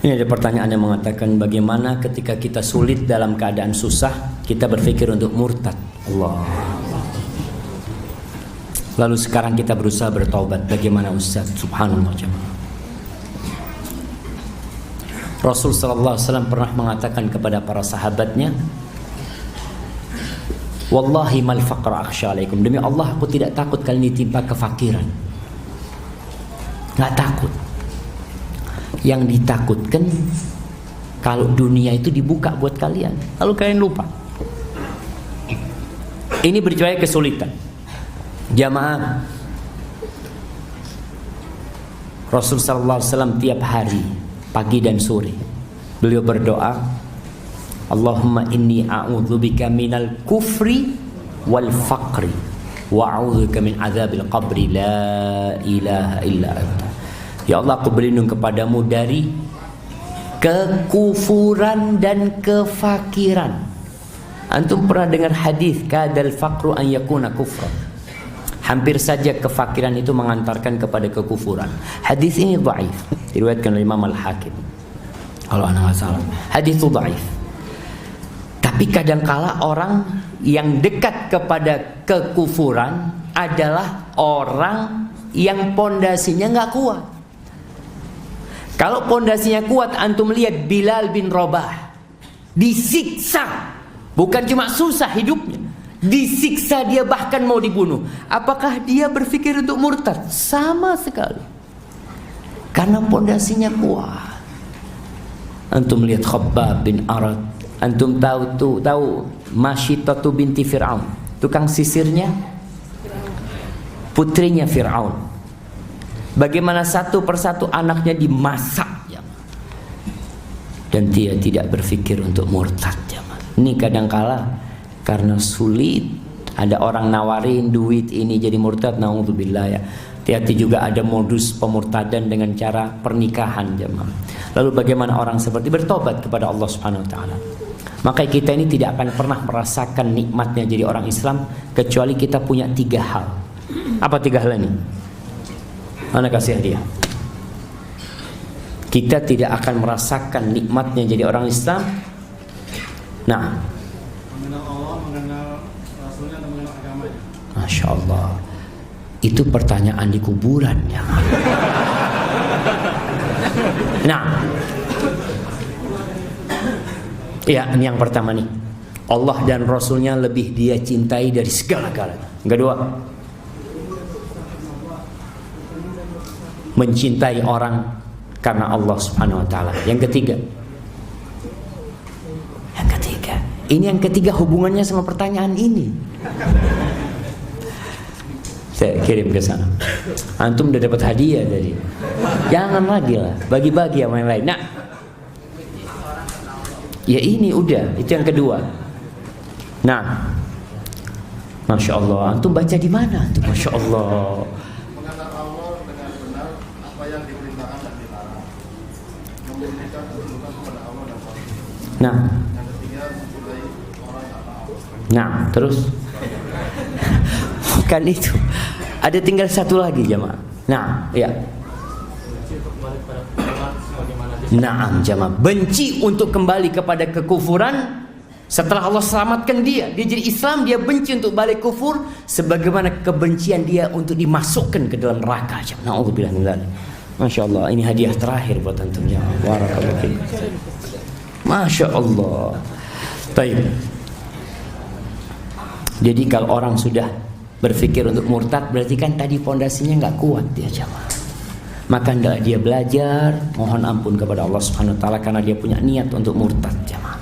Ini ada pertanyaan yang mengatakan bagaimana ketika kita sulit dalam keadaan susah kita berpikir untuk murtad. Allah. Lalu sekarang kita berusaha bertaubat. Bagaimana Ustaz? Subhanallah jemaah. Rasul sallallahu alaihi wasallam pernah mengatakan kepada para sahabatnya, "Wallahi mal faqra akhsha alaikum." Demi Allah aku tidak takut kalian ditimpa kefakiran. Enggak takut. Yang ditakutkan kalau dunia itu dibuka buat kalian, lalu kalian lupa. Ini berjuang kesulitan. Jamaah, Rasul sallallahu alaihi wasallam tiap hari pagi dan sore beliau berdoa, Allahumma inni a'udzubika minal kufri wal faqri wa a'udzubika min azabil qabri la ilaha illa anta. Ya Allah, aku berlindung kepadamu dari kekufuran dan kefakiran. Antum pernah dengar hadis kadal faqru an yakuna kufran? Hampir saja kefakiran itu mengantarkan kepada kekufuran. Hadis ini dhaif, diriwayatkan oleh Imam Al-Hakim. Kalau ana enggak salah, hadis itu dhaif. Tapi kadangkala orang yang dekat kepada kekufuran adalah orang yang pondasinya enggak kuat. Kalau pondasinya kuat, antum lihat Bilal bin Rabah disiksa, bukan cuma susah hidupnya, disiksa dia bahkan mau dibunuh. Apakah dia berpikir untuk murtad? Sama sekali, karena pondasinya kuat. Antum lihat Khabbab bin Arad, antum tahu Masyitatu binti Fir'aun, tukang sisirnya, putrinya Fir'aun. Bagaimana satu persatu anaknya dimasak ya. Dan dia tidak berpikir untuk murtad ya. Ini kadangkala karena sulit, ada orang nawarin duit ini jadi murtad, naudzubillah ya. Hati-hati juga ada modus pemurtadan dengan cara pernikahan jemaah. Lalu bagaimana orang seperti bertobat kepada Allah Subhanahu wa taala. Maka kita ini tidak akan pernah merasakan nikmatnya jadi orang Islam kecuali kita punya 3 hal. Apa 3 hal ini? Ana kasih hadiah. Kita tidak akan merasakan nikmatnya jadi orang Islam. Nah, mengenal Allah, mengenal Rasulnya, dan mengenal agamanya. Masya Allah. Itu pertanyaan di kuburan ya. Nah, ya, ini yang pertama nih. Allah dan Rasulnya lebih dia cintai dari segala-galanya. Yang kedua, mencintai orang karena Allah Subhanahu wa taala. Yang ketiga, ini yang ketiga hubungannya sama pertanyaan ini. Saya kirim ke sana. Antum udah dapat hadiah tadi. Jangan lagi lah, bagi-bagi sama yang lain. Nah, ya ini udah, itu yang kedua. Nah, Masya Allah, antum baca di mana? Antum, Masya Allah. Nah, terus bukan itu. Ada tinggal satu lagi jemaah. Nah, ya. Naam jemaah, benci untuk kembali kepada kekufuran setelah Allah selamatkan dia. Dia jadi Islam, dia benci untuk balik kufur sebagaimana kebencian dia untuk dimasukkan ke dalam neraka. Nauzubillah min dzalik. Masya Allah, ini hadiah terakhir buat antum ya. Barakallahu fiikum. Masya Allah. Baik. Jadi kalau orang sudah berpikir untuk murtad, berarti kan tadi fondasinya nggak kuat dia jemaah. Maka hendaklah dia belajar, mohon ampun kepada Allah Subhanahu wa taala karena dia punya niat untuk murtad jemaah.